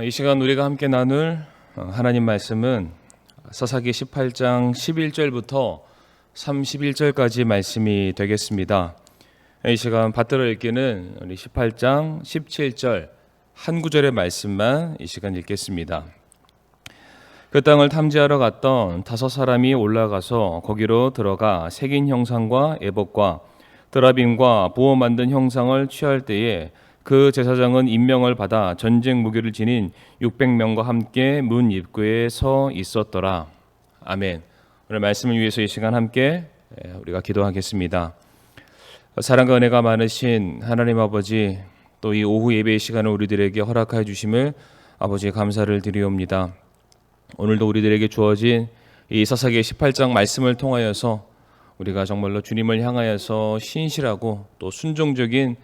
이 시간 우리가 함께 나눌 하나님 말씀은 사사기 18장 11절부터 31절까지 말씀이 되겠습니다. 이 시간 받들어 읽기는 우리 18장 17절 한 구절의 말씀만 이 시간 읽겠습니다. 그 땅을 탐지하러 갔던 5사람이 올라가서 거기로 들어가 새긴 형상과 에봇과 드라빔과 보호 만든 형상을 취할 때에 그 제사장은 임명을 받아 전쟁 무기를 지닌 600명과 함께 문 입구에 서 있었더라. 아멘. 오늘 말씀을 위해서 이 시간 함께 우리가 기도하겠습니다. 사랑과 은혜가 많으신 하나님 아버지, 또 이 오후 예배의 시간을 우리들에게 허락하여 주심을 아버지 감사를 드리옵니다. 오늘도 우리들에게 주어진 이 사사기 18장 말씀을 통하여서 우리가 정말로 주님을 향하여서 신실하고 또 순종적인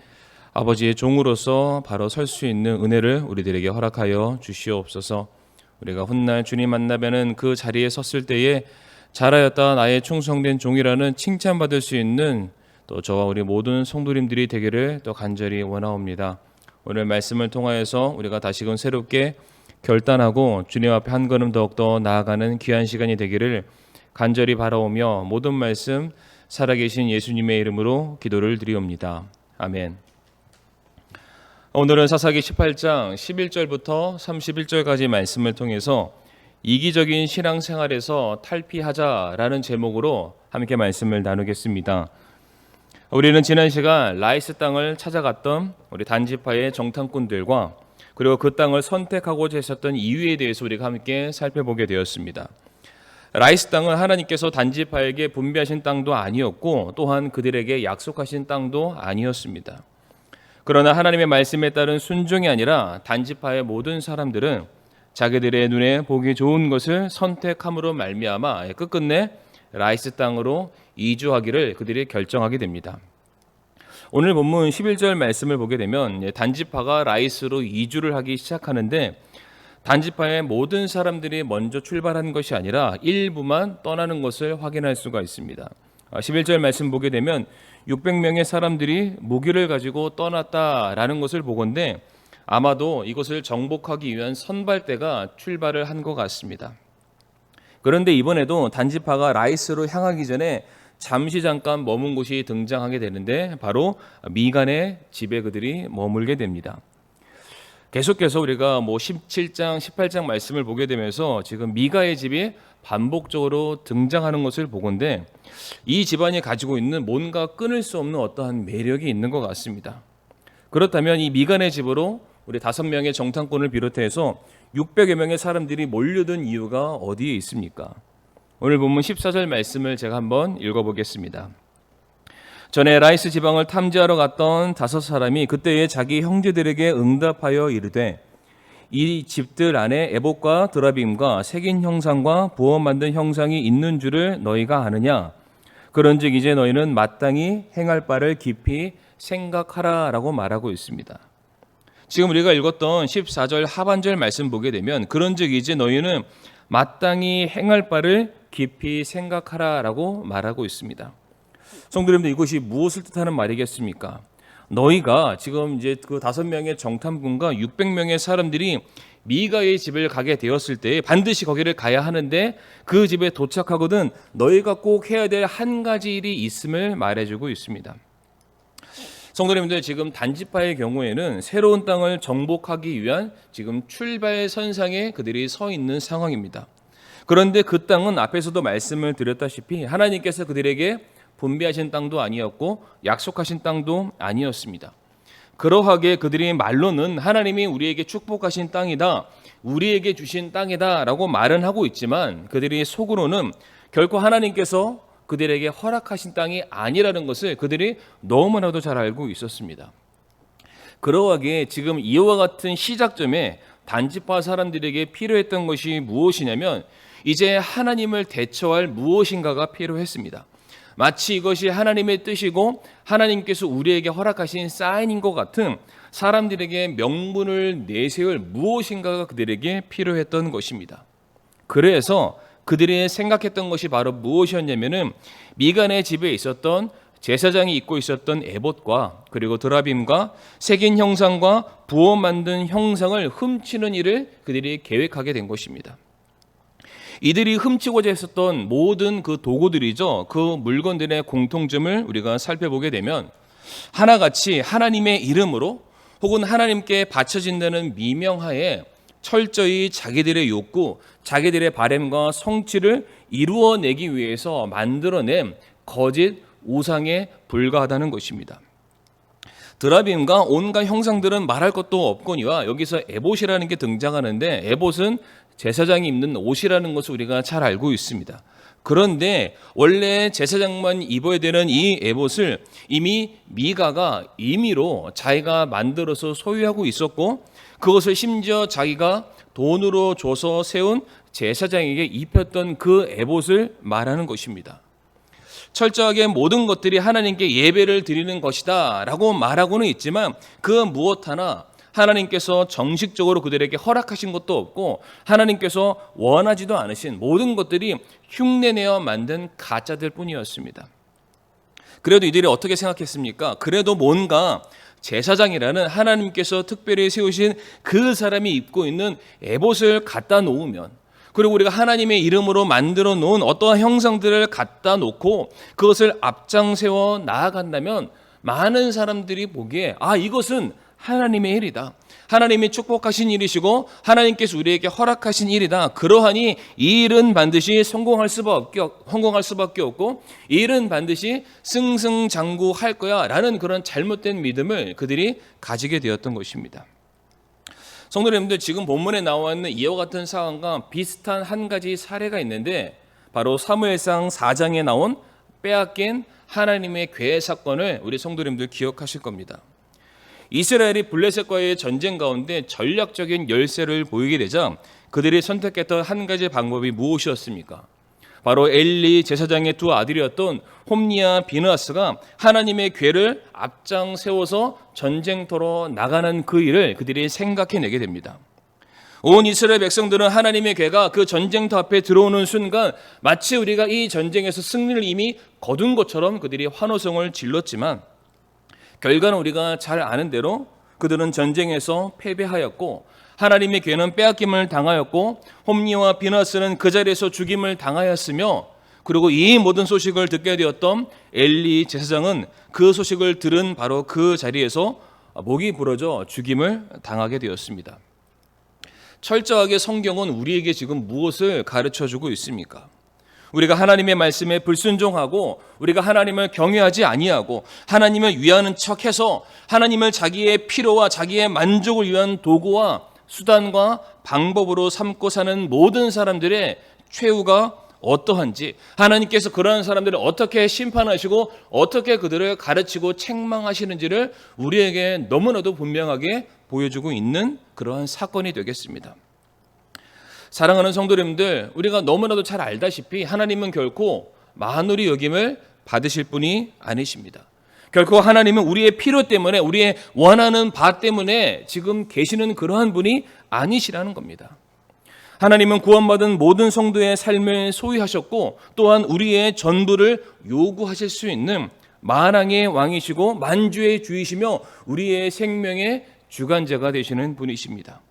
아버지의 종으로서 바로 설 수 있는 은혜를 우리들에게 허락하여 주시옵소서. 우리가 훗날 주님 만나면은 그 자리에 섰을 때에 잘하였다 나의 충성된 종이라는 칭찬받을 수 있는 또 저와 우리 모든 성도님들이 되기를 또 간절히 원하옵니다. 오늘 말씀을 통하여서 우리가 다시금 새롭게 결단하고 주님 앞에 한 걸음 더욱더 나아가는 귀한 시간이 되기를 간절히 바라오며 모든 말씀 살아계신 예수님의 이름으로 기도를 드리옵니다. 아멘. 오늘은 사사기 18장 11절부터 31절까지 말씀을 통해서 이기적인 신앙생활에서 탈피하자라는 제목으로 함께 말씀을 나누겠습니다. 우리는 지난 시간 라이스 땅을 찾아갔던 우리 단지파의 정탐꾼들과 그리고 그 땅을 선택하고자 했었던 이유에 대해서 우리가 함께 살펴보게 되었습니다. 라이스 땅은 하나님께서 단지파에게 분배하신 땅도 아니었고 또한 그들에게 약속하신 땅도 아니었습니다. 그러나 하나님의 말씀에 따른 순종이 아니라 단지파의 모든 사람들은 자기들의 눈에 보기 좋은 것을 선택함으로 말미암아 끝끝내 라이스 땅으로 이주하기를 그들이 결정하게 됩니다. 오늘 본문 11절 말씀을 보게 되면 단지파가 라이스로 이주를 하기 시작하는데 단지파의 모든 사람들이 먼저 출발한 것이 아니라 일부만 떠나는 것을 확인할 수가 있습니다. 11절 말씀 보게 되면 600명의 사람들이 무기를 가지고 떠났다라는 것을 보건대 아마도 이것을 정복하기 위한 선발대가 출발을 한 것 같습니다. 그런데 이번에도 단지파가 라이스로 향하기 전에 잠깐 머문 곳이 등장하게 되는데 바로 미간의 집에 그들이 머물게 됩니다. 계속해서 우리가 17장, 18장 말씀을 보게 되면서 지금 미가의 집이 반복적으로 등장하는 것을 보건대 이 집안이 가지고 있는 뭔가 끊을 수 없는 어떠한 매력이 있는 것 같습니다. 그렇다면 이 미간의 집으로 우리 5명의 정탐꾼을 비롯해서 600여 명의 사람들이 몰려든 이유가 어디에 있습니까? 오늘 본문 14절 말씀을 제가 한번 읽어보겠습니다. 전에 라이스 지방을 탐지하러 갔던 5사람이 그때에 자기 형제들에게 응답하여 이르되 이 집들 안에 에봇과 드라빔과 새긴 형상과 부어 만든 형상이 있는 줄을 너희가 아느냐? 그런즉 이제 너희는 마땅히 행할 바를 깊이 생각하라라고 말하고 있습니다. 지금 우리가 읽었던 14절 하반절 말씀 보게 되면 그런즉 이제 너희는 마땅히 행할 바를 깊이 생각하라라고 말하고 있습니다. 성도님들, 이것이 무엇을 뜻하는 말이겠습니까? 너희가 지금 이제 그 5명의 정탐꾼과 600명의 사람들이 미가의 집을 가게 되었을 때 반드시 거기를 가야 하는데 그 집에 도착하거든 너희가 꼭 해야 될 한 가지 일이 있음을 말해주고 있습니다. 성도님들, 지금 단지파의 경우에는 새로운 땅을 정복하기 위한 지금 출발선상에 그들이 서 있는 상황입니다. 그런데 그 땅은 앞에서도 말씀을 드렸다시피 하나님께서 그들에게 분배하신 땅도 아니었고 약속하신 땅도 아니었습니다. 그러하게 그들이 말로는 하나님이 우리에게 축복하신 땅이다, 우리에게 주신 땅이다 라고 말은 하고 있지만 그들이 속으로는 결코 하나님께서 그들에게 허락하신 땅이 아니라는 것을 그들이 너무나도 잘 알고 있었습니다. 그러하기에 지금 이와 같은 시작점에 단지파 사람들에게 필요했던 것이 무엇이냐면 이제 하나님을 대처할 무엇인가가 필요했습니다. 마치 이것이 하나님의 뜻이고 하나님께서 우리에게 허락하신 사인인 것 같은 사람들에게 명분을 내세울 무엇인가가 그들에게 필요했던 것입니다. 그래서 그들이 생각했던 것이 바로 무엇이었냐면은 미간의 집에 있었던 제사장이 입고 있었던 에봇과 그리고 드라빔과 새긴 형상과 부어 만든 형상을 훔치는 일을 그들이 계획하게 된 것입니다. 이들이 훔치고자 했었던 모든 그 도구들이죠. 그 물건들의 공통점을 우리가 살펴보게 되면 하나같이 하나님의 이름으로 혹은 하나님께 바쳐진다는 미명하에 철저히 자기들의 욕구, 자기들의 바램과 성취를 이루어내기 위해서 만들어낸 거짓 우상에 불과하다는 것입니다. 드라빔과 온갖 형상들은 말할 것도 없거니와 여기서 에봇이라는 게 등장하는데 에봇은 제사장이 입는 옷이라는 것을 우리가 잘 알고 있습니다. 그런데 원래 제사장만 입어야 되는 이 에봇을 이미 미가가 임의로 자기가 만들어서 소유하고 있었고 그것을 심지어 자기가 돈으로 줘서 세운 제사장에게 입혔던 그 에봇을 말하는 것입니다. 철저하게 모든 것들이 하나님께 예배를 드리는 것이다 라고 말하고는 있지만 그 무엇 하나 하나님께서 정식적으로 그들에게 허락하신 것도 없고 하나님께서 원하지도 않으신 모든 것들이 흉내내어 만든 가짜들 뿐이었습니다. 그래도 이들이 어떻게 생각했습니까? 그래도 뭔가 제사장이라는 하나님께서 특별히 세우신 그 사람이 입고 있는 에봇을 갖다 놓으면 그리고 우리가 하나님의 이름으로 만들어 놓은 어떠한 형상들을 갖다 놓고 그것을 앞장세워 나아간다면 많은 사람들이 보기에 이것은 하나님의 일이다. 하나님이 축복하신 일이시고 하나님께서 우리에게 허락하신 일이다. 그러하니 이 일은 반드시 성공할 수밖에 없고 이 일은 반드시 승승장구할 거야 라는 그런 잘못된 믿음을 그들이 가지게 되었던 것입니다. 성도 여러분들, 지금 본문에 나와 있는 이와 같은 상황과 비슷한 한 가지 사례가 있는데 바로 사무엘상 4장에 나온 빼앗긴 하나님의 괴 사건을 우리 성도 여러분들 기억하실 겁니다. 이스라엘이 블레셋과의 전쟁 가운데 전략적인 열세를 보이게 되자 그들이 선택했던 한 가지 방법이 무엇이었습니까? 바로 엘리 제사장의 두 아들이었던 홈니와 비느하스가 하나님의 궤를 앞장 세워서 전쟁터로 나가는 그 일을 그들이 생각해내게 됩니다. 온 이스라엘 백성들은 하나님의 궤가 그 전쟁터 앞에 들어오는 순간 마치 우리가 이 전쟁에서 승리를 이미 거둔 것처럼 그들이 환호성을 질렀지만 결과는 우리가 잘 아는 대로 그들은 전쟁에서 패배하였고 하나님의 궤는 빼앗김을 당하였고 홈니와 비느하스는 그 자리에서 죽임을 당하였으며 그리고 이 모든 소식을 듣게 되었던 엘리 제사장은 그 소식을 들은 바로 그 자리에서 목이 부러져 죽임을 당하게 되었습니다. 철저하게 성경은 우리에게 지금 무엇을 가르쳐주고 있습니까? 우리가 하나님의 말씀에 불순종하고 우리가 하나님을 경외하지 아니하고 하나님을 위하는 척해서 하나님을 자기의 필요와 자기의 만족을 위한 도구와 수단과 방법으로 삼고 사는 모든 사람들의 최후가 어떠한지 하나님께서 그러한 사람들을 어떻게 심판하시고 어떻게 그들을 가르치고 책망하시는지를 우리에게 너무나도 분명하게 보여주고 있는 그러한 사건이 되겠습니다. 사랑하는 성도님들, 우리가 너무나도 잘 알다시피 하나님은 결코 만홀히 여김을 받으실 분이 아니십니다. 결코 하나님은 우리의 필요 때문에 우리의 원하는 바 때문에 지금 계시는 그러한 분이 아니시라는 겁니다. 하나님은 구원받은 모든 성도의 삶을 소유하셨고 또한 우리의 전부를 요구하실 수 있는 만왕의 왕이시고 만주의 주이시며 우리의 생명의 주관자가 되시는 분이십니다.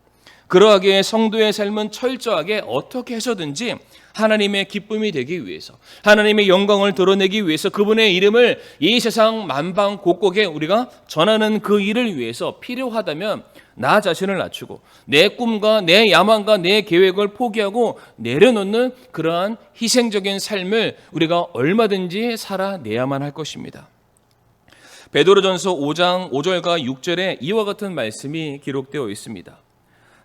그러하기에 성도의 삶은 철저하게 어떻게 해서든지 하나님의 기쁨이 되기 위해서 하나님의 영광을 드러내기 위해서 그분의 이름을 이 세상 만방 곳곳에 우리가 전하는 그 일을 위해서 필요하다면 나 자신을 낮추고 내 꿈과 내 야망과 내 계획을 포기하고 내려놓는 그러한 희생적인 삶을 우리가 얼마든지 살아내야만 할 것입니다. 베드로전서 5장 5절과 6절에 이와 같은 말씀이 기록되어 있습니다.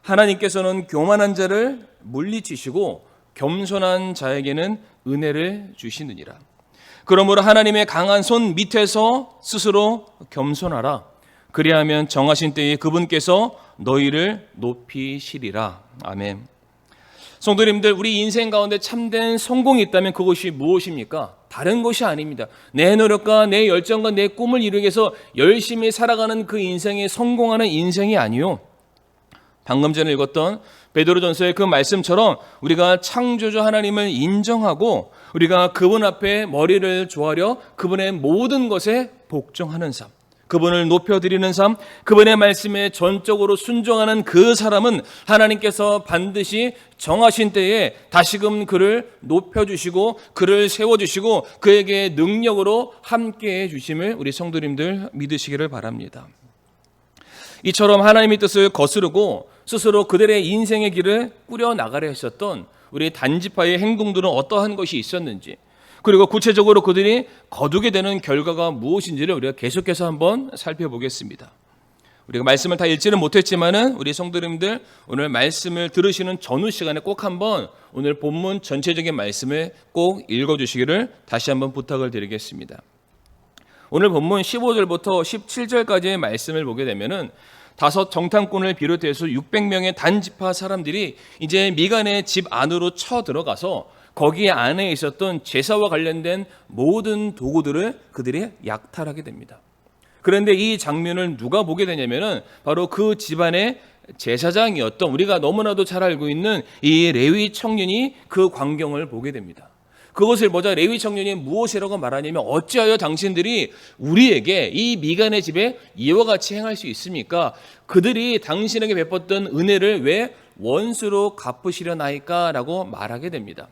하나님께서는 교만한 자를 물리치시고 겸손한 자에게는 은혜를 주시느니라. 그러므로 하나님의 강한 손 밑에서 스스로 겸손하라. 그리하면 정하신 때에 그분께서 너희를 높이시리라. 아멘. 성도님들, 우리 인생 가운데 참된 성공이 있다면 그것이 무엇입니까? 다른 것이 아닙니다. 내 노력과 내 열정과 내 꿈을 이루기 위해서 열심히 살아가는 그 인생이 성공하는 인생이 아니요. 방금 전에 읽었던 베드로전서의 그 말씀처럼 우리가 창조주 하나님을 인정하고 우리가 그분 앞에 머리를 조아려 그분의 모든 것에 복종하는 삶, 그분을 높여드리는 삶, 그분의 말씀에 전적으로 순종하는 그 사람은 하나님께서 반드시 정하신 때에 다시금 그를 높여주시고 그를 세워주시고 그에게 능력으로 함께해 주심을 우리 성도님들 믿으시기를 바랍니다. 이처럼 하나님의 뜻을 거스르고 스스로 그들의 인생의 길을 꾸려나가려 하셨던 우리 단지파의 행동들은 어떠한 것이 있었는지, 그리고 구체적으로 그들이 거두게 되는 결과가 무엇인지를 우리가 계속해서 한번 살펴보겠습니다. 우리가 말씀을 다 읽지는 못했지만은 우리 성도님들 오늘 말씀을 들으시는 전후 시간에 꼭 한번 오늘 본문 전체적인 말씀을 꼭 읽어주시기를 다시 한번 부탁을 드리겠습니다. 오늘 본문 15절부터 17절까지의 말씀을 보게 되면은 다섯 정탐꾼을 비롯해서 600명의 단지파 사람들이 이제 미간의 집 안으로 쳐들어가서 거기 안에 있었던 제사와 관련된 모든 도구들을 그들이 약탈하게 됩니다. 그런데 이 장면을 누가 보게 되냐면은 바로 그 집안의 제사장이었던 우리가 너무나도 잘 알고 있는 이 레위 청년이 그 광경을 보게 됩니다. 그것을 보자 레위 청년이 무엇이라고 말하냐면 어찌하여 당신들이 우리에게 이 미간의 집에 이와 같이 행할 수 있습니까? 그들이 당신에게 베풀었던 은혜를 왜 원수로 갚으시려나이까? 라고 말하게 됩니다.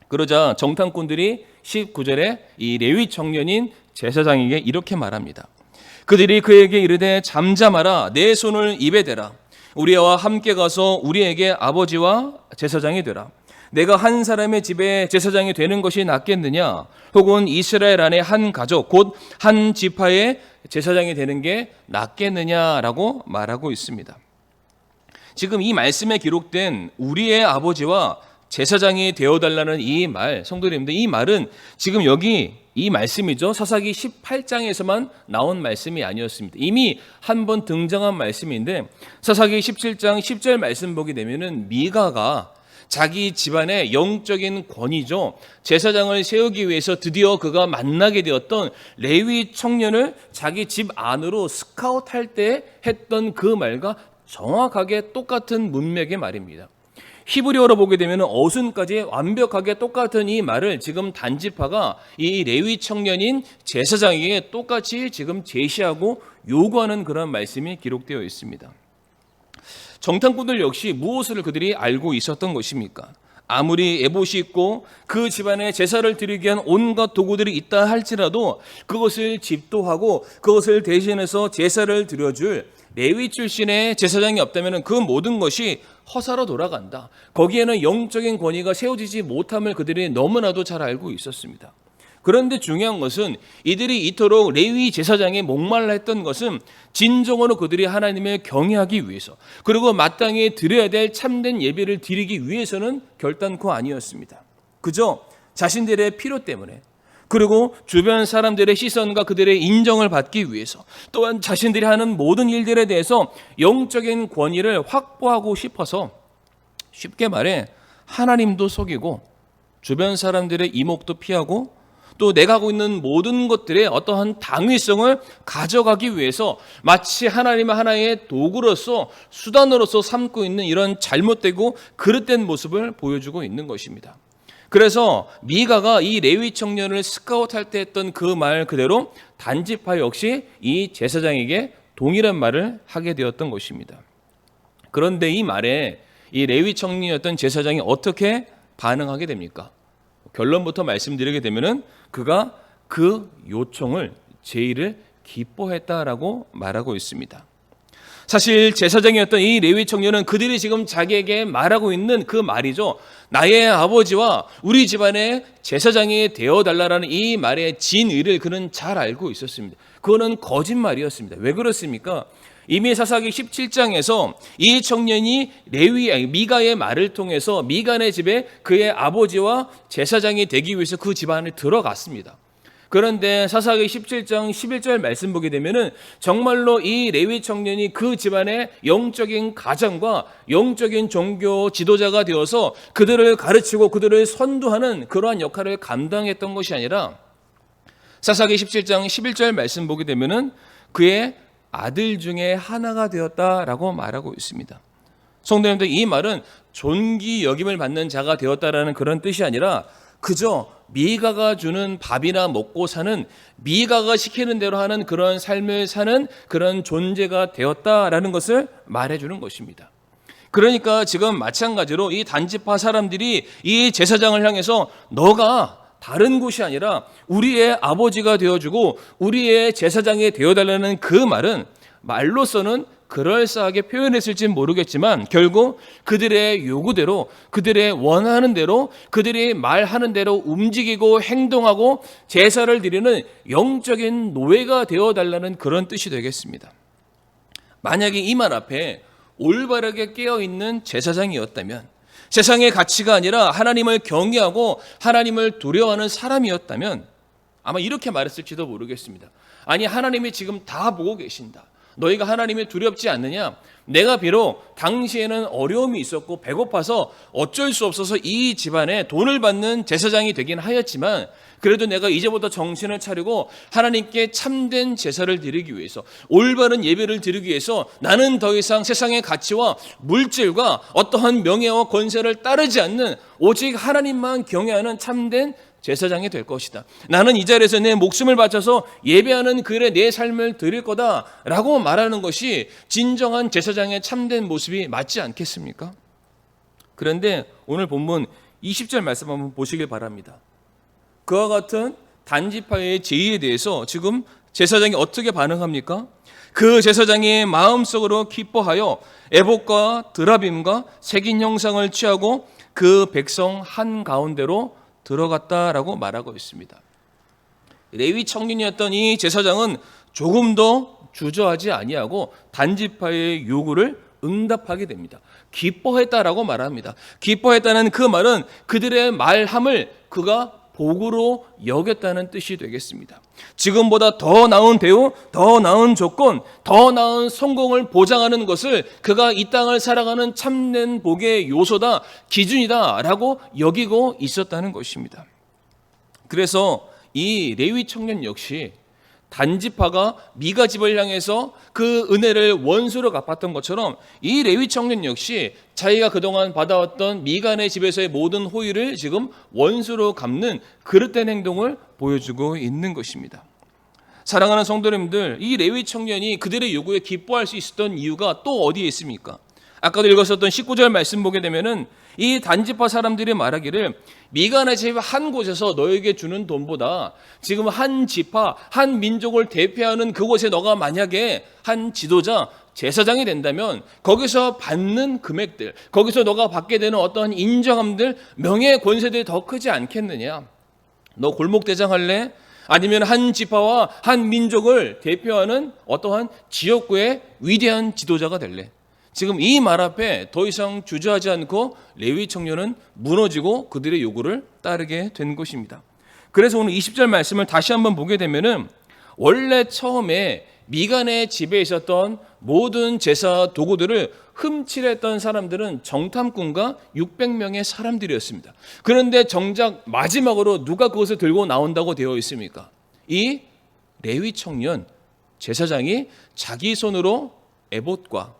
그러자 정탐꾼들이 19절에 이 레위 청년인 제사장에게 이렇게 말합니다. 그들이 그에게 이르되 잠잠하라, 내 손을 입에 대라. 우리와 함께 가서 우리에게 아버지와 제사장이 되라. 내가 한 사람의 집에 제사장이 되는 것이 낫겠느냐? 혹은 이스라엘 안에 한 가족 곧 한 지파의 제사장이 되는 게 낫겠느냐라고 말하고 있습니다. 지금 이 말씀에 기록된 우리의 아버지와 제사장이 되어달라는 이 말, 성도님들, 이 말은 지금 여기 이 말씀이죠. 사사기 18장에서만 나온 말씀이 아니었습니다. 이미 한 번 등장한 말씀인데 사사기 17장 10절 말씀 보게 되면은 미가가 자기 집안의 영적인 권위죠. 제사장을 세우기 위해서 드디어 그가 만나게 되었던 레위 청년을 자기 집 안으로 스카웃할 때 했던 그 말과 정확하게 똑같은 문맥의 말입니다. 히브리어로 보게 되면 어순까지 완벽하게 똑같은 이 말을 지금 단지파가 이 레위 청년인 제사장에게 똑같이 지금 제시하고 요구하는 그런 말씀이 기록되어 있습니다. 정탐꾼들 역시 무엇을 그들이 알고 있었던 것입니까? 아무리 에봇이 있고 그 집안에 제사를 드리기 위한 온갖 도구들이 있다 할지라도 그것을 집도하고 그것을 대신해서 제사를 드려줄 레위 출신의 제사장이 없다면 그 모든 것이 허사로 돌아간다. 거기에는 영적인 권위가 세워지지 못함을 그들이 너무나도 잘 알고 있었습니다. 그런데 중요한 것은 이들이 이토록 레위 제사장에 목말라 했던 것은 진정으로 그들이 하나님을 경외하기 위해서 그리고 마땅히 드려야 될 참된 예배를 드리기 위해서는 결단코 아니었습니다. 그저 자신들의 필요 때문에 그리고 주변 사람들의 시선과 그들의 인정을 받기 위해서 또한 자신들이 하는 모든 일들에 대해서 영적인 권위를 확보하고 싶어서 쉽게 말해 하나님도 속이고 주변 사람들의 이목도 피하고 또 내가 하고 있는 모든 것들의 어떠한 당위성을 가져가기 위해서 마치 하나님의 하나의 도구로서 수단으로서 삼고 있는 이런 잘못되고 그릇된 모습을 보여주고 있는 것입니다. 그래서 미가가 이 레위 청년을 스카웃할 때 했던 그 말 그대로 단지파 역시 이 제사장에게 동일한 말을 하게 되었던 것입니다. 그런데 이 말에 이 레위 청년이었던 제사장이 어떻게 반응하게 됩니까? 결론부터 말씀드리게 되면은 그가 그 요청을 제의를 기뻐했다라고 말하고 있습니다. 사실 제사장이었던 이 레위 청년은 그들이 지금 자기에게 말하고 있는 그 말이죠. 나의 아버지와 우리 집안의 제사장이 되어달라는 이 말의 진의를 그는 잘 알고 있었습니다. 그거는 거짓말이었습니다. 왜 그렇습니까? 이미 사사기 17장에서 이 청년이 미가의 말을 통해서 미간의 집에 그의 아버지와 제사장이 되기 위해서 그 집안에 들어갔습니다. 그런데 사사기 17장 11절 말씀 보게 되면은 정말로 이 레위 청년이 그 집안의 영적인 가장과 영적인 종교 지도자가 되어서 그들을 가르치고 그들을 선두하는 그러한 역할을 감당했던 것이 아니라 사사기 17장 11절 말씀 보게 되면은 그의 아들 중에 하나가 되었다라고 말하고 있습니다. 성도님들, 이 말은 존귀 여김을 받는 자가 되었다라는 그런 뜻이 아니라 그저 미가가 주는 밥이나 먹고 사는, 미가가 시키는 대로 하는 그런 삶을 사는 그런 존재가 되었다라는 것을 말해주는 것입니다. 그러니까 지금 마찬가지로 이 단지파 사람들이 이 제사장을 향해서 너가 다른 곳이 아니라 우리의 아버지가 되어주고 우리의 제사장이 되어달라는 그 말은 말로서는 그럴싸하게 표현했을지 모르겠지만 결국 그들의 요구대로, 그들의 원하는 대로, 그들이 말하는 대로 움직이고 행동하고 제사를 드리는 영적인 노예가 되어달라는 그런 뜻이 되겠습니다. 만약에 이 말 앞에 올바르게 깨어있는 제사장이었다면, 세상의 가치가 아니라 하나님을 경외하고 하나님을 두려워하는 사람이었다면 아마 이렇게 말했을지도 모르겠습니다. 아니, 하나님이 지금 다 보고 계신다. 너희가 하나님이 두렵지 않느냐? 내가 비록 당시에는 어려움이 있었고 배고파서 어쩔 수 없어서 이 집안에 돈을 받는 제사장이 되긴 하였지만 그래도 내가 이제부터 정신을 차리고 하나님께 참된 제사를 드리기 위해서, 올바른 예배를 드리기 위해서 나는 더 이상 세상의 가치와 물질과 어떠한 명예와 권세를 따르지 않는 오직 하나님만 경외하는 참된 제사장이 될 것이다. 나는 이 자리에서 내 목숨을 바쳐서 예배하는 그 일에 내 삶을 드릴 거다라고 말하는 것이 진정한 제사장의 참된 모습이 맞지 않겠습니까? 그런데 오늘 본문 20절 말씀 한번 보시길 바랍니다. 그와 같은 단지파의 제의에 대해서 지금 제사장이 어떻게 반응합니까? 그 제사장이 마음속으로 기뻐하여 에봇과 드라빔과 새긴 형상을 취하고 그 백성 한가운데로 들어갔다라고 말하고 있습니다. 레위 청년이었던 이 제사장은 조금 더 주저하지 아니하고 단지파의 요구를 응답하게 됩니다. 기뻐했다라고 말합니다. 기뻐했다는 그 말은 그들의 말함을 그가 복으로 여겼다는 뜻이 되겠습니다. 지금보다 더 나은 대우, 더 나은 조건, 더 나은 성공을 보장하는 것을 그가 이 땅을 살아가는 참된 복의 요소다, 기준이다라고 여기고 있었다는 것입니다. 그래서 이 레위 청년 역시 단지파가 미가 집을 향해서 그 은혜를 원수로 갚았던 것처럼 이 레위 청년 역시 자기가 그동안 받아왔던 미간의 집에서의 모든 호의를 지금 원수로 갚는 그릇된 행동을 보여주고 있는 것입니다. 사랑하는 성도님들, 이 레위 청년이 그들의 요구에 기뻐할 수 있었던 이유가 또 어디에 있습니까? 아까도 읽었었던 19절 말씀 보게 되면은 이 단지파 사람들이 말하기를 미간의 집 한 곳에서 너에게 주는 돈보다 지금 한 지파, 한 민족을 대표하는 그곳에 너가 만약에 한 지도자, 제사장이 된다면 거기서 받는 금액들, 거기서 너가 받게 되는 어떠한 인정함들, 명예, 권세들이 더 크지 않겠느냐? 너 골목대장 할래? 아니면 한 지파와 한 민족을 대표하는 어떠한 지역구의 위대한 지도자가 될래? 지금 이 말 앞에 더 이상 주저하지 않고 레위 청년은 무너지고 그들의 요구를 따르게 된 것입니다. 그래서 오늘 20절 말씀을 다시 한번 보게 되면은 원래 처음에 미간의 집에 있었던 모든 제사 도구들을 훔치려했던 사람들은 정탐꾼과 600명의 사람들이었습니다. 그런데 정작 마지막으로 누가 그것을 들고 나온다고 되어 있습니까? 이 레위 청년 제사장이 자기 손으로 에봇과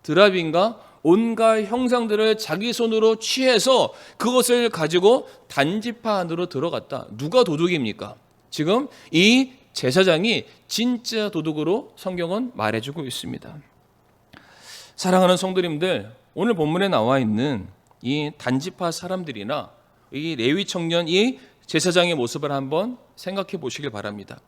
드라빔과 온갖 형상들을 자기 손으로 취해서 그것을 가지고 단지파 안으로 들어갔다. 누가 도둑입니까? 지금 이 제사장이 진짜 도둑으로 성경은 말해주고 있습니다. 사랑하는 성도님들, 오늘 본문에 나와 있는 이 단지파 사람들이나 이 레위 청년, 이 제사장의 모습을 한번 생각해 보시길 바랍니다.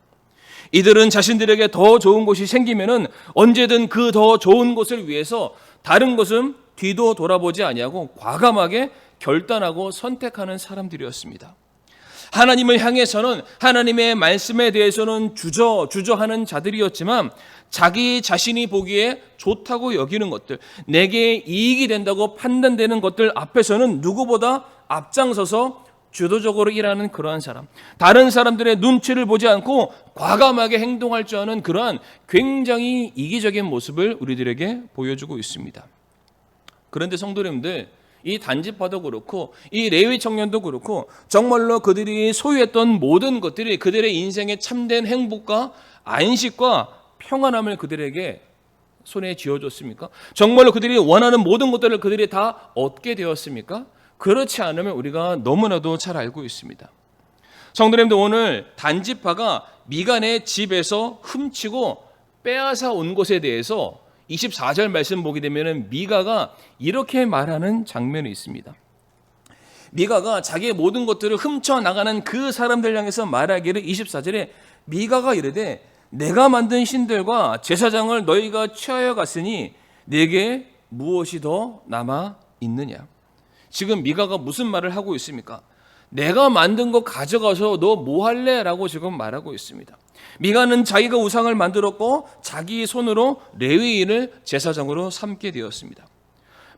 이들은 자신들에게 더 좋은 곳이 생기면은 언제든 그 더 좋은 곳을 위해서 다른 것은 뒤도 돌아보지 아니하고 과감하게 결단하고 선택하는 사람들이었습니다. 하나님을 향해서는, 하나님의 말씀에 대해서는 주저하는 자들이었지만 자기 자신이 보기에 좋다고 여기는 것들, 내게 이익이 된다고 판단되는 것들 앞에서는 누구보다 앞장서서 주도적으로 일하는 그러한 사람, 다른 사람들의 눈치를 보지 않고 과감하게 행동할 줄 아는 그러한 굉장히 이기적인 모습을 우리들에게 보여주고 있습니다. 그런데 성도님들, 이 단지파도 그렇고 이 레위 청년도 그렇고 정말로 그들이 소유했던 모든 것들이 그들의 인생의 참된 행복과 안식과 평안함을 그들에게 손에 쥐어줬습니까? 정말로 그들이 원하는 모든 것들을 그들이 다 얻게 되었습니까? 그렇지 않으면 우리가 너무나도 잘 알고 있습니다. 성도님들, 오늘 단지파가 미간의 집에서 훔치고 빼앗아 온 것에 대해서 24절 말씀 보게 되면 미가가 이렇게 말하는 장면이 있습니다. 미가가 자기의 모든 것들을 훔쳐나가는 그 사람들 향해서 말하기를 24절에 미가가 이르되 내가 만든 신들과 제사장을 너희가 취하여 갔으니 내게 무엇이 더 남아 있느냐. 지금 미가가 무슨 말을 하고 있습니까? 내가 만든 거 가져가서 너 뭐 할래? 라고 지금 말하고 있습니다. 미가는 자기가 우상을 만들었고 자기 손으로 레위인을 제사장으로 삼게 되었습니다.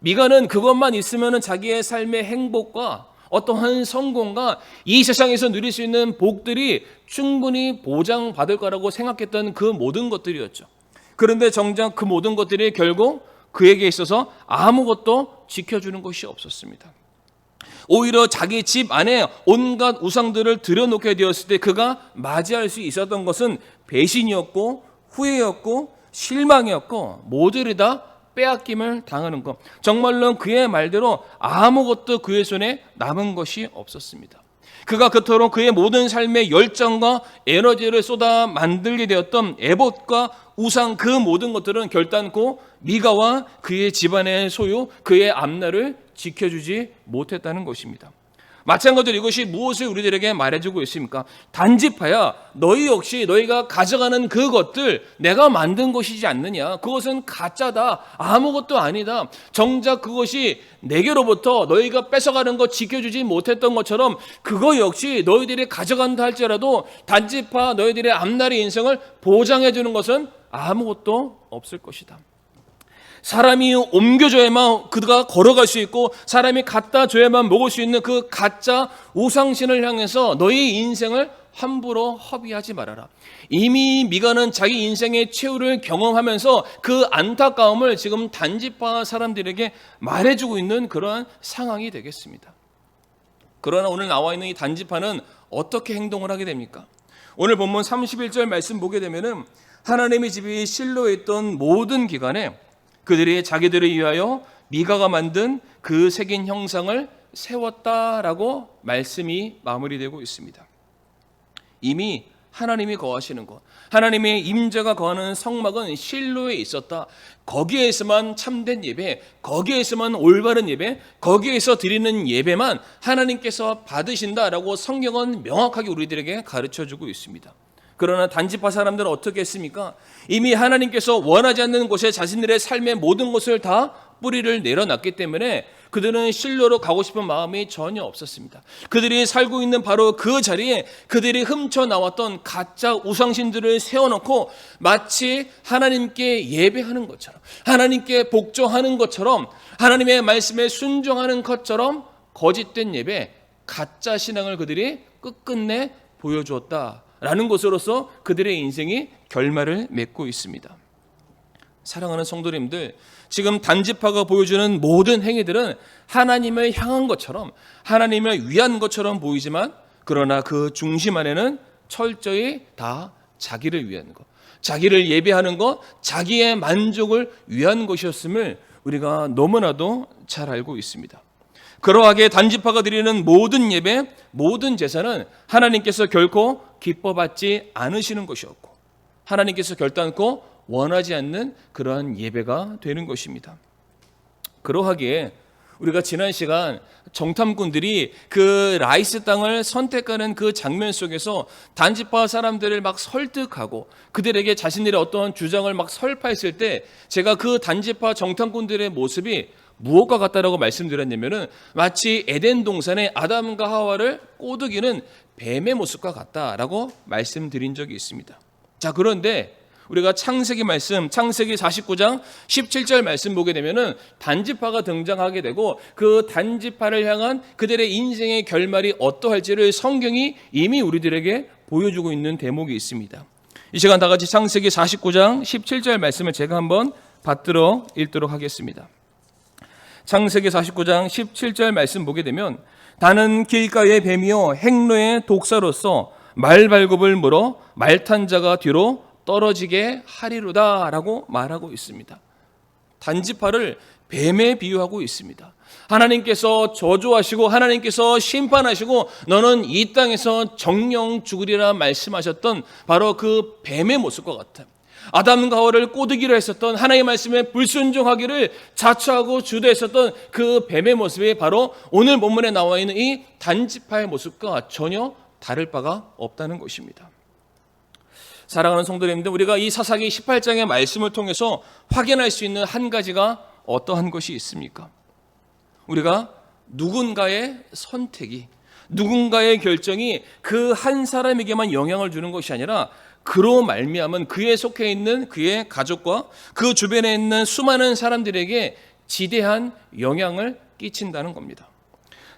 미가는 그것만 있으면 자기의 삶의 행복과 어떠한 성공과 이 세상에서 누릴 수 있는 복들이 충분히 보장받을 거라고 생각했던 그 모든 것들이었죠. 그런데 정작 그 모든 것들이 결국 그에게 있어서 아무것도 지켜주는 것이 없었습니다. 오히려 자기 집 안에 온갖 우상들을 들여놓게 되었을 때 그가 맞이할 수 있었던 것은 배신이었고 후회였고 실망이었고 모두를 다 빼앗김을 당하는 것. 정말로 그의 말대로 아무것도 그의 손에 남은 것이 없었습니다. 그가 그토록 그의 모든 삶의 열정과 에너지를 쏟아 만들게 되었던 에봇과 우상 그 모든 것들은 결단코 미가와 그의 집안의 소유, 그의 앞날을 지켜주지 못했다는 것입니다. 마찬가지로 이것이 무엇을 우리들에게 말해주고 있습니까? 단지파야, 너희 역시 너희가 가져가는 그것들 내가 만든 것이지 않느냐. 그것은 가짜다. 아무것도 아니다. 정작 그것이 내게로부터 너희가 뺏어가는 것 지켜주지 못했던 것처럼 그거 역시 너희들이 가져간다 할지라도 단지파 너희들의 앞날의 인생을 보장해주는 것은 아무것도 없을 것이다. 사람이 옮겨줘야만 그가 걸어갈 수 있고 사람이 갖다 줘야만 먹을 수 있는 그 가짜 우상신을 향해서 너희 인생을 함부로 허비하지 말아라. 이미 미가는 자기 인생의 최후를 경험하면서 그 안타까움을 지금 단지파 사람들에게 말해주고 있는 그러한 상황이 되겠습니다. 그러나 오늘 나와 있는 이 단지파는 어떻게 행동을 하게 됩니까? 오늘 본문 31절 말씀 보게 되면은 하나님의 집이 실로에 있던 모든 기간에 그들이 자기들을 위하여 미가가 만든 그 새긴 형상을 세웠다라고 말씀이 마무리되고 있습니다. 이미 하나님이 거하시는 곳, 하나님의 임재가 거하는 성막은 실로에 있었다. 거기에서만 참된 예배, 거기에서만 올바른 예배, 거기에서 드리는 예배만 하나님께서 받으신다라고 성경은 명확하게 우리들에게 가르쳐주고 있습니다. 그러나 단지파 사람들은 어떻게 했습니까? 이미 하나님께서 원하지 않는 곳에 자신들의 삶의 모든 것을 다 뿌리를 내려놨기 때문에 그들은 실로로 가고 싶은 마음이 전혀 없었습니다. 그들이 살고 있는 바로 그 자리에 그들이 훔쳐나왔던 가짜 우상신들을 세워놓고 마치 하나님께 예배하는 것처럼, 하나님께 복종하는 것처럼, 하나님의 말씀에 순종하는 것처럼 거짓된 예배, 가짜 신앙을 그들이 끝끝내 보여주었다 라는 것으로서 그들의 인생이 결말을 맺고 있습니다. 사랑하는 성도님들, 지금 단지파가 보여주는 모든 행위들은 하나님을 향한 것처럼, 하나님을 위한 것처럼 보이지만 그러나 그 중심 안에는 철저히 다 자기를 위한 것, 자기를 예배하는 것, 자기의 만족을 위한 것이었음을 우리가 너무나도 잘 알고 있습니다. 그러하게 단지파가 드리는 모든 예배, 모든 제사는 하나님께서 결코 기뻐받지 않으시는 것이었고 하나님께서 결단코 원하지 않는 그러한 예배가 되는 것입니다. 그러하기에 우리가 지난 시간 정탐꾼들이 그 라이스 땅을 선택하는 그 장면 속에서 단지파 사람들을 막 설득하고 그들에게 자신들의 어떠한 주장을 막 설파했을 때 제가 그 단지파 정탐꾼들의 모습이 무엇과 같다라고 말씀드렸냐면은 마치 에덴 동산에 아담과 하와를 꼬드기는 뱀의 모습과 같다라고 말씀드린 적이 있습니다. 자, 그런데 우리가 창세기 말씀, 창세기 49장 17절 말씀 보게 되면은 단지파가 등장하게 되고 그 단지파를 향한 그들의 인생의 결말이 어떠할지를 성경이 이미 우리들에게 보여주고 있는 대목이 있습니다. 이 시간 다 같이 창세기 49장 17절 말씀을 제가 한번 받들어 읽도록 하겠습니다. 창세기 49장 17절 말씀 보게 되면 다는 길가의 뱀이요 행로의 독사로서 말발굽을 물어 말탄 자가 뒤로 떨어지게 하리로다라고 말하고 있습니다. 단지파를 뱀에 비유하고 있습니다. 하나님께서 저주하시고 하나님께서 심판하시고 너는 이 땅에서 정령 죽으리라 말씀하셨던 바로 그 뱀의 모습과 같아요. 아담과 하와를 꼬드기로 했었던 하나님의 말씀에 불순종하기를 자처하고 주도했었던 그 뱀의 모습이 바로 오늘 본문에 나와 있는 이 단지파의 모습과 전혀 다를 바가 없다는 것입니다. 사랑하는 성도님들, 우리가 이 사사기 18장의 말씀을 통해서 확인할 수 있는 한 가지가 어떠한 것이 있습니까? 우리가 누군가의 선택이, 누군가의 결정이 그 한 사람에게만 영향을 주는 것이 아니라 그로 말미암은 그에 속해 있는 그의 가족과 그 주변에 있는 수많은 사람들에게 지대한 영향을 끼친다는 겁니다.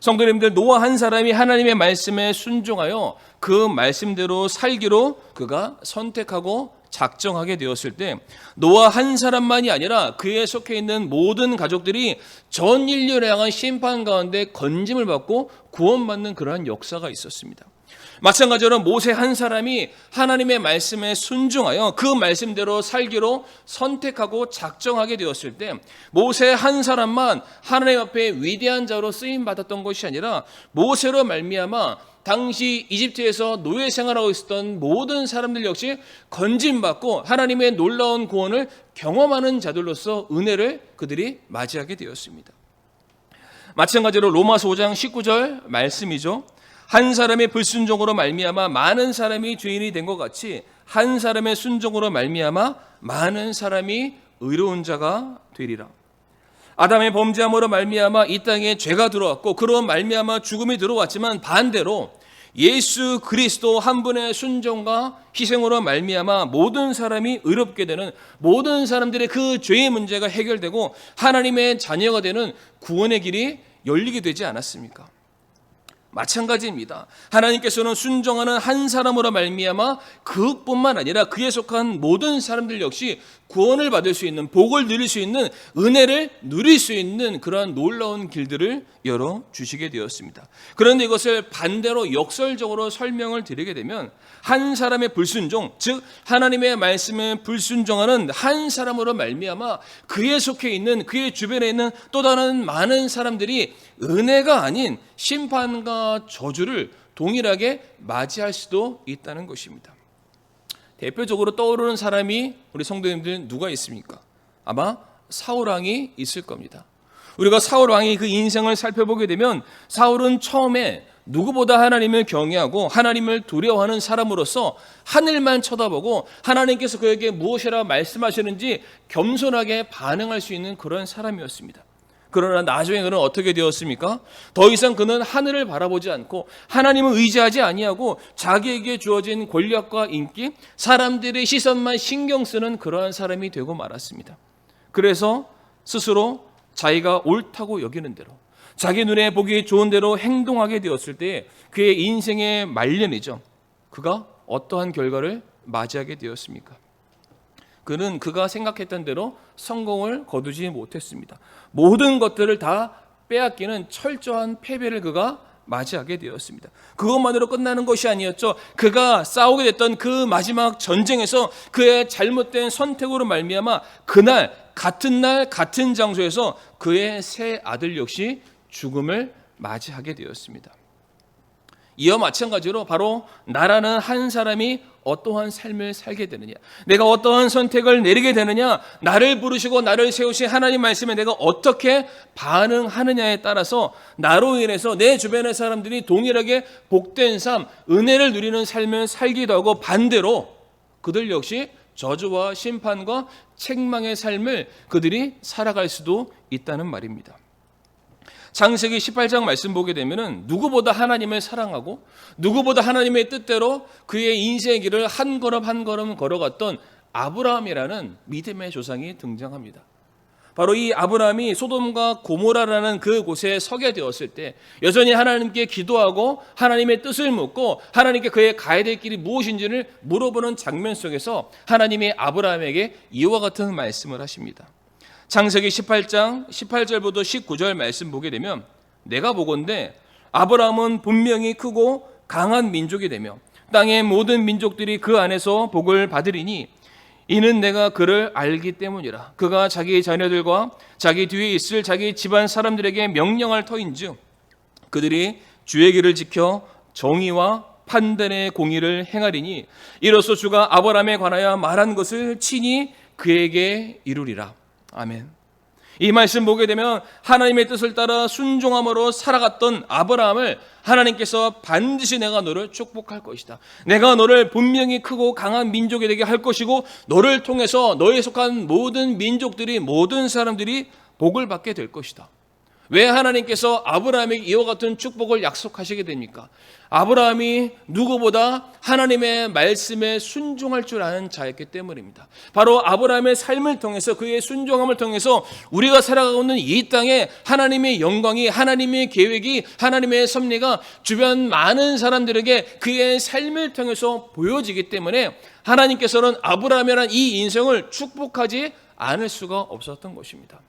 성도님들, 노아 한 사람이 하나님의 말씀에 순종하여 그 말씀대로 살기로 그가 선택하고 작정하게 되었을 때 노아 한 사람만이 아니라 그에 속해 있는 모든 가족들이 전 인류를 향한 심판 가운데 건짐을 받고 구원받는 그러한 역사가 있었습니다. 마찬가지로 모세 한 사람이 하나님의 말씀에 순종하여 그 말씀대로 살기로 선택하고 작정하게 되었을 때 모세 한 사람만 하나님 앞에 위대한 자로 쓰임 받았던 것이 아니라 모세로 말미암아 당시 이집트에서 노예 생활하고 있었던 모든 사람들 역시 건짐받고 하나님의 놀라운 구원을 경험하는 자들로서 은혜를 그들이 맞이하게 되었습니다. 마찬가지로 로마서 5장 19절 말씀이죠. 한 사람의 불순종으로 말미암아 많은 사람이 죄인이 된 것 같이 한 사람의 순종으로 말미암아 많은 사람이 의로운 자가 되리라. 아담의 범죄함으로 말미암아 이 땅에 죄가 들어왔고 그로 말미암아 죽음이 들어왔지만 반대로 예수 그리스도 한 분의 순종과 희생으로 말미암아 모든 사람이 의롭게 되는, 모든 사람들의 그 죄의 문제가 해결되고 하나님의 자녀가 되는 구원의 길이 열리게 되지 않았습니까? 마찬가지입니다. 하나님께서는 순종하는 한 사람으로 말미암아 그뿐만 아니라 그에 속한 모든 사람들 역시 구원을 받을 수 있는, 복을 누릴 수 있는, 은혜를 누릴 수 있는 그러한 놀라운 길들을 열어주시게 되었습니다. 그런데 이것을 반대로 역설적으로 설명을 드리게 되면 한 사람의 불순종, 즉 하나님의 말씀에 불순종하는 한 사람으로 말미암아 그에 속해 있는, 그의 주변에 있는 또 다른 많은 사람들이 은혜가 아닌 심판과 저주를 동일하게 맞이할 수도 있다는 것입니다. 대표적으로 떠오르는 사람이 우리 성도님들 누가 있습니까? 아마 사울왕이 있을 겁니다. 우리가 사울왕의 그 인생을 살펴보게 되면 사울은 처음에 누구보다 하나님을 경외하고 하나님을 두려워하는 사람으로서 하늘만 쳐다보고 하나님께서 그에게 무엇이라 말씀하시는지 겸손하게 반응할 수 있는 그런 사람이었습니다. 그러나 나중에 그는 어떻게 되었습니까? 더 이상 그는 하늘을 바라보지 않고 하나님을 의지하지 아니하고 자기에게 주어진 권력과 인기, 사람들의 시선만 신경 쓰는 그러한 사람이 되고 말았습니다. 그래서 스스로 자기가 옳다고 여기는 대로, 자기 눈에 보기 좋은 대로 행동하게 되었을 때 그의 인생의 말년이죠. 그가 어떠한 결과를 맞이하게 되었습니까? 그는 그가 생각했던 대로 성공을 거두지 못했습니다. 모든 것들을 다 빼앗기는 철저한 패배를 그가 맞이하게 되었습니다. 그것만으로 끝나는 것이 아니었죠. 그가 싸우게 됐던 그 마지막 전쟁에서 그의 잘못된 선택으로 말미암아 그날 같은 장소에서 그의 세 아들 역시 죽음을 맞이하게 되었습니다. 이와 마찬가지로 바로 나라는 한 사람이 어떠한 삶을 살게 되느냐, 내가 어떠한 선택을 내리게 되느냐, 나를 부르시고 나를 세우신 하나님 말씀에 내가 어떻게 반응하느냐에 따라서 나로 인해서 내 주변의 사람들이 동일하게 복된 삶, 은혜를 누리는 삶을 살기도 하고 반대로 그들 역시 저주와 심판과 책망의 삶을 그들이 살아갈 수도 있다는 말입니다. 창세기 18장 말씀 보게 되면은 누구보다 하나님을 사랑하고 누구보다 하나님의 뜻대로 그의 인생의 길을 한 걸음 한 걸음 걸어갔던 아브라함이라는 믿음의 조상이 등장합니다. 바로 이 아브라함이 소돔과 고모라라는 그 곳에 서게 되었을 때 여전히 하나님께 기도하고 하나님의 뜻을 묻고 하나님께 그의 가야 될 길이 무엇인지를 물어보는 장면 속에서 하나님이 아브라함에게 이와 같은 말씀을 하십니다. 창세기 18장 18절부터 19절 말씀 보게 되면 내가 보건대 아브라함은 분명히 크고 강한 민족이 되며 땅의 모든 민족들이 그 안에서 복을 받으리니 이는 내가 그를 알기 때문이라. 그가 자기 자녀들과 자기 뒤에 있을 자기 집안 사람들에게 명령할 터인즉 그들이 주의 길을 지켜 정의와 판단의 공의를 행하리니 이로써 주가 아브라함에 관하여 말한 것을 친히 그에게 이루리라. 아멘. 이 말씀 보게 되면 하나님의 뜻을 따라 순종함으로 살아갔던 아브라함을 하나님께서 반드시 내가 너를 축복할 것이다. 내가 너를 분명히 크고 강한 민족이 되게 할 것이고 너를 통해서 너에 속한 모든 민족들이 모든 사람들이 복을 받게 될 것이다. 왜 하나님께서 아브라함에게 이와 같은 축복을 약속하시게 됩니까? 아브라함이 누구보다 하나님의 말씀에 순종할 줄 아는 자였기 때문입니다. 바로 아브라함의 삶을 통해서 그의 순종함을 통해서 우리가 살아가고 있는 이 땅에 하나님의 영광이 하나님의 계획이 하나님의 섭리가 주변 많은 사람들에게 그의 삶을 통해서 보여지기 때문에 하나님께서는 아브라함이라는 이 인생을 축복하지 않을 수가 없었던 것입니다.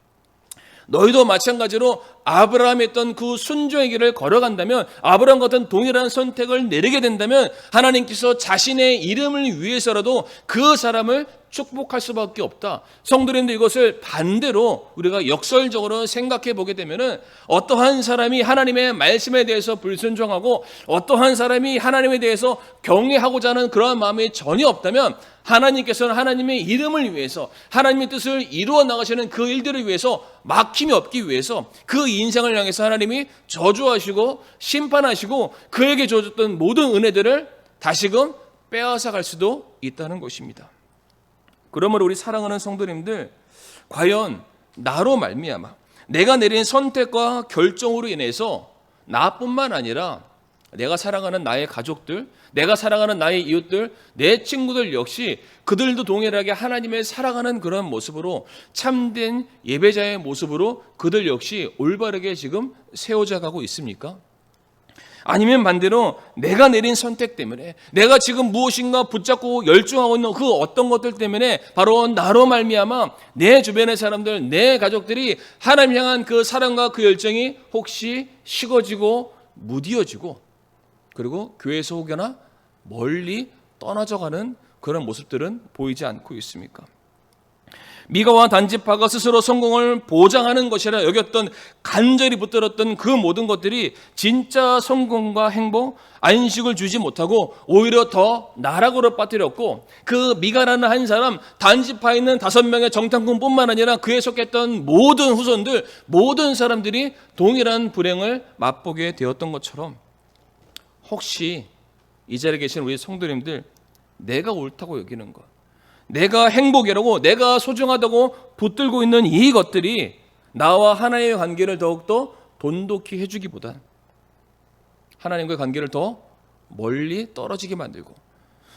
너희도 마찬가지로 아브라함이 했던 그 순종의 길을 걸어간다면 아브라함 같은 동일한 선택을 내리게 된다면 하나님께서 자신의 이름을 위해서라도 그 사람을 축복할 수밖에 없다. 성도님들 이것을 반대로 우리가 역설적으로 생각해 보게 되면 어떠한 사람이 하나님의 말씀에 대해서 불순종하고 어떠한 사람이 하나님에 대해서 경외하고자 하는 그러한 마음이 전혀 없다면 하나님께서는 하나님의 이름을 위해서 하나님의 뜻을 이루어 나가시는 그 일들을 위해서 막힘이 없기 위해서 그 인생을 향해서 하나님이 저주하시고 심판하시고 그에게 주어졌던 모든 은혜들을 다시금 빼앗아 갈 수도 있다는 것입니다. 그러므로 우리 사랑하는 성도님들, 과연 나로 말미암아 내가 내린 선택과 결정으로 인해서 나뿐만 아니라 내가 사랑하는 나의 가족들, 내가 사랑하는 나의 이웃들, 내 친구들 역시 그들도 동일하게 하나님을 사랑하는 그런 모습으로 참된 예배자의 모습으로 그들 역시 올바르게 지금 세워져 가고 있습니까? 아니면 반대로 내가 내린 선택 때문에 내가 지금 무엇인가 붙잡고 열중하고 있는 그 어떤 것들 때문에 바로 나로 말미암아 내 주변의 사람들, 내 가족들이 하나님 향한 그 사랑과 그 열정이 혹시 식어지고 무디어지고 그리고 교회에서 혹여나 멀리 떠나져가는 그런 모습들은 보이지 않고 있습니까? 미가와 단지파가 스스로 성공을 보장하는 것이라 여겼던 간절히 붙들었던 그 모든 것들이 진짜 성공과 행복, 안식을 주지 못하고 오히려 더 나락으로 빠뜨렸고 그 미가라는 한 사람, 단지파에 있는 5명의 정탐꾼뿐만 아니라 그에 속했던 모든 후손들, 모든 사람들이 동일한 불행을 맛보게 되었던 것처럼 혹시 이 자리에 계신 우리 성도님들 내가 옳다고 여기는 것, 내가 행복이라고 내가 소중하다고 붙들고 있는 이 것들이 나와 하나님의 관계를 더욱더 돈독히 해주기보단 하나님과의 관계를 더 멀리 떨어지게 만들고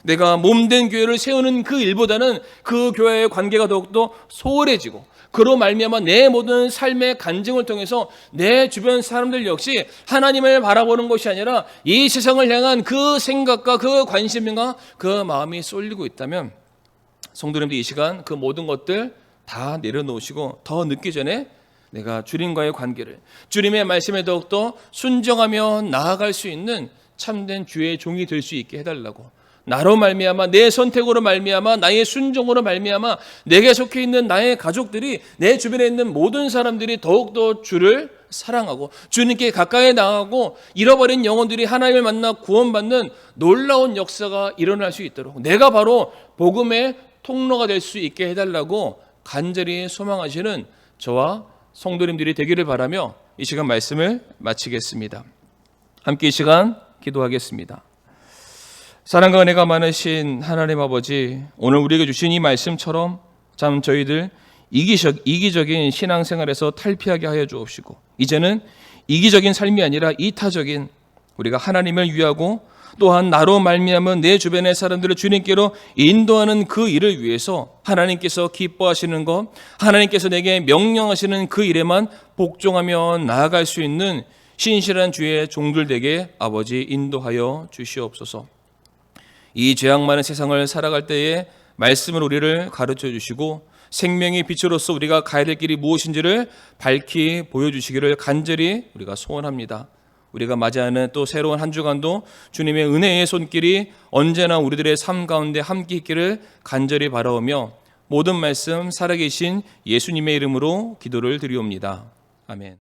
내가 몸된 교회를 세우는 그 일보다는 그 교회의 관계가 더욱더 소홀해지고 그로 말미암아 내 모든 삶의 간증을 통해서 내 주변 사람들 역시 하나님을 바라보는 것이 아니라 이 세상을 향한 그 생각과 그 관심과 그 마음이 쏠리고 있다면 성도님들 이 시간 그 모든 것들 다 내려놓으시고 더 늦기 전에 내가 주님과의 관계를 주님의 말씀에 더욱더 순종하며 나아갈 수 있는 참된 주의 종이 될 수 있게 해달라고 나로 말미암아 내 선택으로 말미암아 나의 순종으로 말미암아 내게 속해 있는 나의 가족들이 내 주변에 있는 모든 사람들이 더욱더 주를 사랑하고 주님께 가까이 나가고 잃어버린 영혼들이 하나님을 만나 구원받는 놀라운 역사가 일어날 수 있도록 내가 바로 복음의 통로가 될 수 있게 해달라고 간절히 소망하시는 저와 성도님들이 되기를 바라며 이 시간 말씀을 마치겠습니다. 함께 이 시간 기도하겠습니다. 사랑과 은혜가 많으신 하나님 아버지, 오늘 우리에게 주신 이 말씀처럼 참 저희들 이기적인 신앙생활에서 탈피하게 하여 주옵시고 이제는 이기적인 삶이 아니라 이타적인 우리가 하나님을 위하고 또한 나로 말미암아 내 주변의 사람들을 주님께로 인도하는 그 일을 위해서 하나님께서 기뻐하시는 것, 하나님께서 내게 명령하시는 그 일에만 복종하며 나아갈 수 있는 신실한 주의 종들 되게 아버지 인도하여 주시옵소서. 이 죄악 많은 세상을 살아갈 때에 말씀을 우리를 가르쳐 주시고 생명의 빛으로서 우리가 가야 될 길이 무엇인지를 밝히 보여주시기를 간절히 우리가 소원합니다. 우리가 맞이하는 또 새로운 한 주간도 주님의 은혜의 손길이 언제나 우리들의 삶 가운데 함께 있기를 간절히 바라오며 모든 말씀 살아계신 예수님의 이름으로 기도를 드리옵니다. 아멘.